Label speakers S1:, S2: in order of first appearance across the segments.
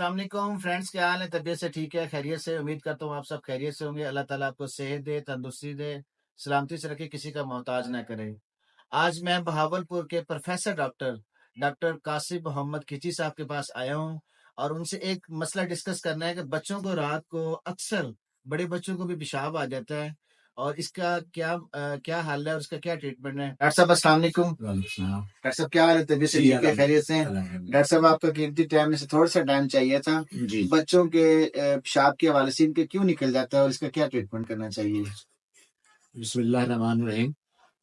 S1: السلام علیکم فرینڈس، کیا حال ہے؟ طبیعت سے ٹھیک ہے؟ خیریت سے؟ امید کرتا ہوں آپ سب خیریت سے ہوں گے۔ اللہ تعالیٰ آپ کو صحت دے، تندرستی دے، سلامتی سے رکھے، کسی کا محتاج نہ کرے۔ آج میں بہاولپور کے پروفیسر ڈاکٹر قاسم محمد کھچی صاحب کے پاس آیا ہوں اور ان سے ایک مسئلہ ڈسکس کرنا ہے کہ بچوں کو رات کو اکثر بڑے بچوں کو بھی پیشاب آ جاتا ہے، اور اس کا کیا حل ہے اور اس کا کیا ٹریٹمنٹ ہے۔ ڈاکٹر صاحب السلام علیکم۔ ڈاکٹر صاحب کیا حال ہے؟ طبیعت سے ٹھیک ہے؟ خیریت سے ہیں؟ ڈاکٹر صاحب آپ کا قیمتی ٹائم میں سے تھوڑا سا ٹائم چاہیے تھا۔
S2: جی
S1: بچوں کے پیشاب کے حوالے سے ان کے کیوں نکل جاتا ہے اور اس کا کیا ٹریٹمنٹ کرنا چاہیے؟
S2: بسم اللہ الرحمن الرحیم۔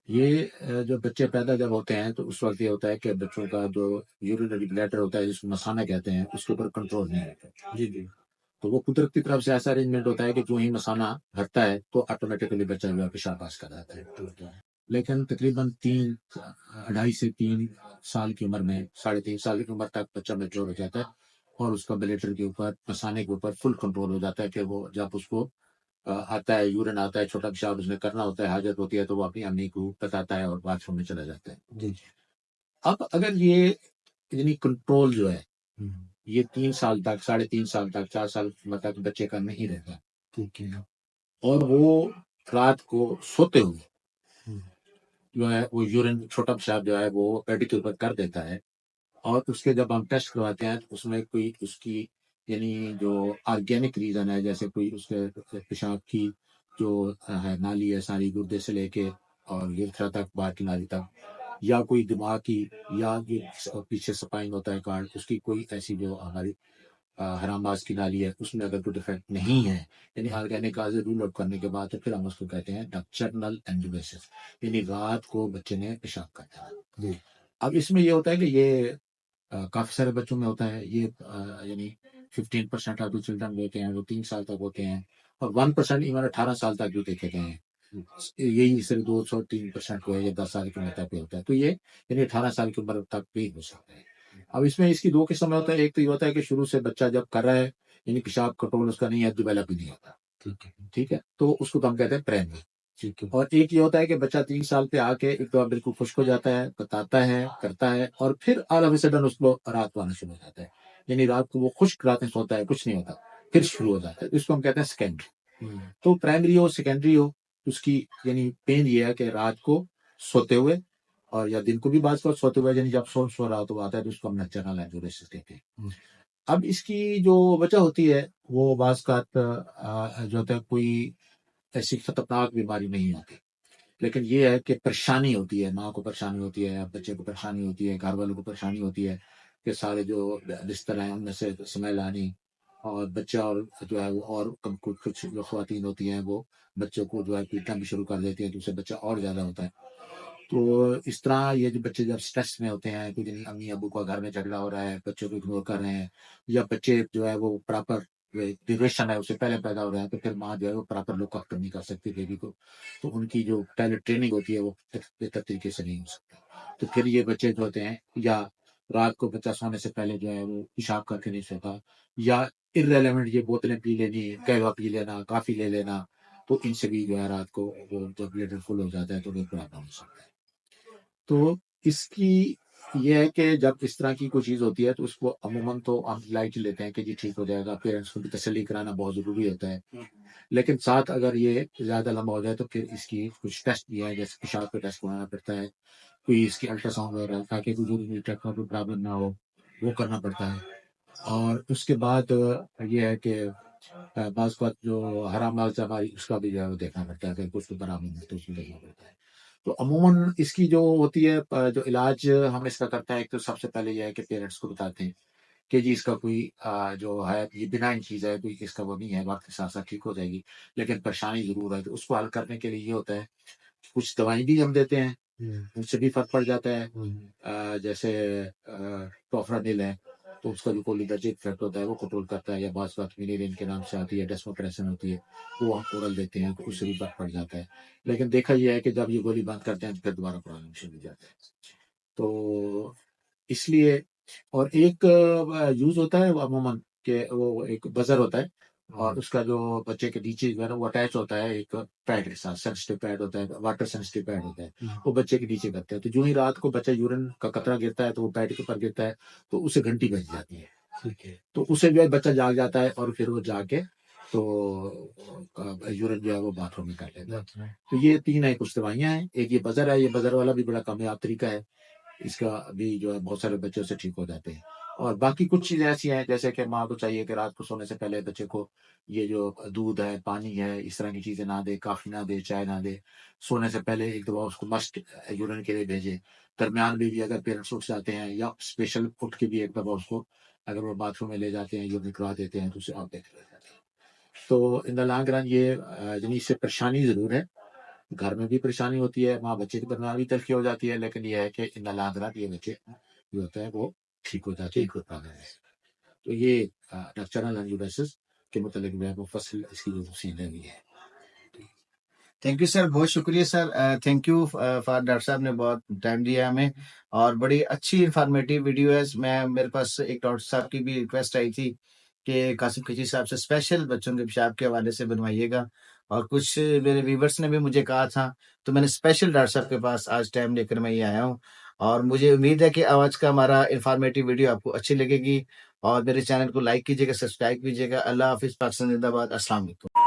S2: یہ جو بچے پیدا جب ہوتے ہیں تو اس وقت یہ ہوتا ہے کہ بچوں کا جو یورینری بلیڈر ہوتا ہے جس کو مثانہ کہتے ہیں اس کے اوپر کنٹرول نہیں رہتا۔
S1: جی جی
S2: تو وہ قدرت کی طرف سے ایسا ارینجمنٹ ہوتا ہے کہ جو ہی مثانہ ہٹتا ہے تو آٹومیٹیکلی بچہ جو ہے پیشاب پاس کر جاتا ہے۔ لیکن تقریباً 2.5 سے 3 سال کی عمر میں 3.5 سال کی عمر تک بچہ میچور ہو جاتا ہے اور اس کا بلیڈر کے اوپر مثانے کے اوپر فل کنٹرول ہو جاتا ہے کہ وہ جب اس کو آتا ہے، یورین آتا ہے، چھوٹا پیشاب اس نے کرنا ہوتا ہے، حاجت ہوتی ہے تو وہ اپنی امی کو بتاتا ہے اور باتھ روم میں چلا جاتا ہے۔
S1: جی
S2: اب اگر یہ یعنی کنٹرول جو ہے یہ 3 سال تک 3.5 سال تک 4 سال تک بچے کا نہیں رہتا،
S1: ٹھیک ہے۔
S2: اور وہ رات کو سوتے ہوئے جو ہے وہ یورین چھوٹا پیشاب جو ہے وہ پیڈی کے اوپر کر دیتا ہے، اور اس کے جب ہم ٹیسٹ کرواتے ہیں تو اس میں کوئی اس کی یعنی جو آرگینک ریزن ہے، جیسے کوئی اس کے پیشاب کی جو ہے نالی ہے ساری گردے سے لے کے اور یورتھرا تک، باہر کی نالی تک، یا کوئی دماغ کی یا جو پیچھے سپائن ہوتا ہے کارڈ اس کی کوئی ایسی جو ہماری حرام باز کی نالی ہے اس میں اگر کوئی ڈیفیکٹ نہیں ہے، یعنی آرگینک کاز رول آؤٹ کرنے کے بعد تو پھر ہم اس کو کہتے ہیں نکٹرنل اینجولیسس، یعنی رات کو بچے نے پیشاب کرنا ہے۔ اب اس میں یہ ہوتا ہے کہ یہ کافی سارے بچوں میں ہوتا ہے، یہ یعنی 15% آف چلڈرن ہوتے ہیں وہ 3 سال تک ہوتے ہیں، اور 1% ایون 18 سال تک جو دیکھے گئے ہیں، یہی صرف 2-3% کو ہے یہ 10 سال کی عمر تک پہ ہوتا ہے۔ تو یہ یعنی 18 سال کی عمر تک بھی ہو سکتا ہے۔ اب اس میں اس کی 2 قسم ہوتا ہے، ایک تو یہ ہوتا ہے کہ شروع سے بچہ جب کر رہا ہے یعنی پیشاب کنٹرول اس کا نہیں ہے، ڈیولپ ہی نہیں ہوتا، ٹھیک ہے، تو اس کو ہم کہتے ہیں پرائمری۔ اور ایک یہ ہوتا ہے کہ بچہ 3 سال پہ آ کے ایک تو بالکل خشک ہو جاتا ہے، بتاتا ہے، کرتا ہے، اور پھر آل آف اے سڈن اس کو رات کو آنا شروع ہو جاتا ہے، یعنی رات کو وہ خشک راتیں سوتا ہے، کچھ نہیں ہوتا، پھر شروع ہو جاتا ہے، اس کو ہم کہتے ہیں سیکنڈری۔ تو پرائمری ہو سیکنڈری ہو، اس کی یعنی پین یہ ہے کہ رات کو سوتے ہوئے اور یا دن کو بھی بعض کا سوتے ہوئے، یعنی جب سو رہا تو آتا ہے تو اس کو ہم نیچرل اینجولیسس کہتے ہیں۔ اب اس کی جو وجہ ہوتی ہے وہ بعض کا جو ہوتا ہے کوئی ایسی خطرناک بیماری نہیں ہوتی، لیکن یہ ہے کہ پریشانی ہوتی ہے، ماں کو پریشانی ہوتی ہے، بچے کو پریشانی ہوتی ہے، گھر والوں کو پریشانی ہوتی ہے کہ سارے جو بستر ہیں ان میں سے سمیل آنی، اور بچہ اور جو ہے وہ اور کچھ جو خواتین ہوتی ہیں وہ بچوں کو جو ہے پیٹنا بھی شروع کر دیتی ہیں، تو اس سے بچہ اور زیادہ ہوتا ہے۔ تو اس طرح یہ جو بچے جب سٹریس میں ہوتے ہیں، کچھ امی ابو کا گھر میں جھگڑا ہو رہا ہے، بچوں کو اگنور کر رہے ہیں، یا بچے جو ہے وہ پراپر ڈیوریشن ہے اس سے پہلے پیدا ہو رہے ہیں، تو پھر ماں جو ہے وہ پراپر لک آفٹر نہیں کر سکتی بیبی کو، تو ان کی جو پہلے ٹریننگ ہوتی ہے وہ بہتر طریقے سے نہیں ہو سکتی، تو پھر یہ بچے جو ہوتے ہیں یا رات کو بچہ سونے سے پہلے جو ہے وہ پیشاب کر کے نہیں سوتا، یا ارریلیونٹ یہ بوتلیں پی لینی، قہوہ پی لینا، کافی لے لینا، تو ان سے بھی جو ہے رات کو وہ جب بلیڈر فل ہو جاتا ہے تو وہ پرابلم ہو سکتا ہے۔ تو اس کی یہ ہے کہ جب اس طرح کی کوئی چیز ہوتی ہے تو اس کو عموماً تو ہم لائٹ لیتے ہیں کہ جی ٹھیک ہو جائے گا، پیرنٹس کو بھی تسلی کرانا بہت ضروری ہوتا ہے، لیکن ساتھ اگر یہ زیادہ لمبا ہو جائے تو پھر اس کی کچھ ٹیسٹ بھی ہے، جیسے پیشاب کا ٹیسٹ کرانا پڑتا ہے، کوئی اس کی الٹرا ساؤنڈ وغیرہ تاکہ کوئی پرابلم نہ ہو وہ کرنا پڑتا ہے، اور اس کے بعد یہ ہے کہ بعض بات جو حرام مال ہماری اس کا بھی جو ہے وہ دیکھنا پڑتا ہے کہ کچھ تو برابر ہے تو اس کو دیکھنا پڑتا ہے۔ تو عموماً اس کی جو ہوتی ہے جو علاج ہم اس کا کرتے ہیں، ایک تو سب سے پہلے یہ ہے کہ پیرنٹس کو بتاتے ہیں کہ جی اس کا کوئی جو ہے یہ بنائن چیز ہے، کوئی اس کا وہ نہیں ہے، وقت کے ساتھ ساتھ ٹھیک ہو جائے گی، لیکن پریشانی ضرور ہے، تو اس کو حل کرنے کے لیے یہ ہوتا ہے کچھ دوائیں بھی ہم دیتے ہیں، ان سے بھی فرق پڑ جاتا ہے، جیسے ٹوفرانل ہے تو اس کا جو کولیگرجک افیکٹ ہوتا ہے وہ کنٹرول کرتا ہے، یا بعض بات مینیرین کے نام سے آتی ہے، ڈیسموپریسن ہوتی ہے، وہ ہم اورل دیتے ہیں تو اس سے بھی فرق پڑ جاتا ہے، لیکن دیکھا یہ ہے کہ جب یہ گولی بند کرتے ہیں تو پھر دوبارہ پرابلم شروع ہو جاتا ہے۔ تو اس لیے اور ایک یوز ہوتا ہے وہ عموماً کہ وہ ایک بزر ہوتا ہے، اور اس کا جو بچے کے نیچے جو ہے نا وہ اٹیچ ہوتا ہے ایک پیڈ کے ساتھ، سینسٹیو پیڈ ہوتا ہے، واٹر سینسٹیو پیڈ ہوتا ہے، وہ بچے کے نیچے کرتے ہیں، تو جو ہی رات کو بچہ یورین کا قطرہ گرتا ہے تو وہ پیڈ کے اوپر گرتا ہے تو اسے گھنٹی بج جاتی ہے،
S1: ٹھیک ہے
S2: تو اسے جو ہے بچہ جاگ جاتا ہے اور پھر وہ جا کے تو یورین جو ہے وہ باتھ روم میں کر لیتا ہے. تو یہ 3 ایک کچھ دوائیاں ہیں. ایک یہ بزر ہے، یہ بزر والا بھی بڑا کامیاب طریقہ ہے، اس کا بھی جو ہے بہت سارے بچوں سے ٹھیک ہو جاتے ہیں. اور باقی کچھ چیزیں ایسی ہیں جیسے کہ ماں کو چاہیے کہ رات کو سونے سے پہلے بچے کو یہ جو دودھ ہے، پانی ہے، اس طرح کی چیزیں نہ دے، کافی نہ دے، چائے نہ دے. سونے سے پہلے ایک دفعہ اس کو مسٹ یورین کے لیے بھیجے. درمیان میں بھی اگر پیرنٹس اٹھ جاتے ہیں یا اسپیشل اٹھ کے بھی ایک دفعہ اس کو اگر وہ باتھ روم میں لے جاتے ہیں، یورین کروا دیتے ہیں تو اسے آپ دیکھ لیتے ہیں. تو ان دا لانگ رن یہ یعنی اس سے پریشانی ضرور ہے، گھر میں بھی پریشانی ہوتی ہے، ماں بچے کی درمیان بھی تلخی ہو جاتی ہے، لیکن یہ ہے کہ ان دا لانگ رن یہ بچے جو ہوتا ہے وہ ٹھیک ہو جاتے ہیں. تو یہ ڈاکٹرنل انجیوڈائسس کے متعلق جو ہے مفصل اس کی جو تفصیل ہے بھی ہے.
S1: تھینک یو سر، بہت شکریہ سر. تھینک یو فار ڈاکٹر صاحب نے بہت ٹائم دیا ہمیں اور بڑی اچھی انفارمیٹیو ویڈیو ہے. میرے پاس ایک ڈاکٹر صاحب کی بھی ریکویسٹ آئی تھی کہ قاسم کھچی صاحب سے اسپیشل بچوں کے پیشاب کے حوالے سے بنوائیے گا، اور کچھ میرے ویورس نے بھی مجھے کہا تھا، تو میں نے اسپیشل ڈاکٹر صاحب کے پاس آج ٹائم لے کر میں یہ آیا ہوں. اور مجھے امید ہے کہ آج کا ہمارا انفارمیٹیو ویڈیو آپ کو اچھی لگے گی، اور میرے چینل کو لائک کیجیے گا، سبسکرائب کیجیے گا. اللہ حافظ. پاکستان زندہ باد. السلام علیکم.